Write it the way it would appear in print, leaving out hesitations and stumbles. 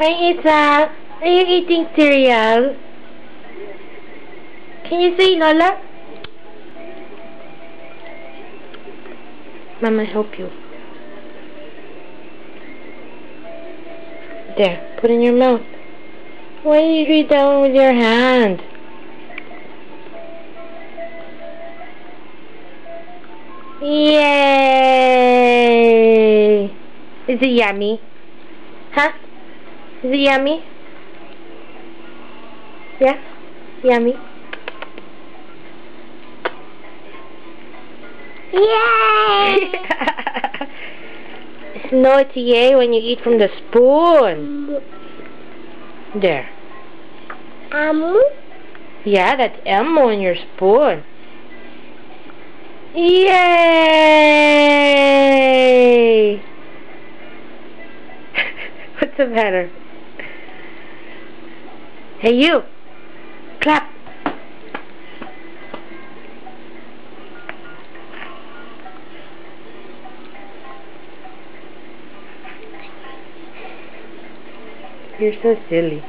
Hi, Isa. Are you eating cereal? Can you say Lola? Mama help you. There, put in your mouth. Why did you read that one with your hand? Yay! Is it yummy? Huh? Is it yummy? Yeah? Yummy? Yay! It's naughty, yay, when you eat from the spoon. There. Elmo? Yeah, that's Elmo in your spoon. Yay! What's the matter? Hey, you! Clap! You're so silly.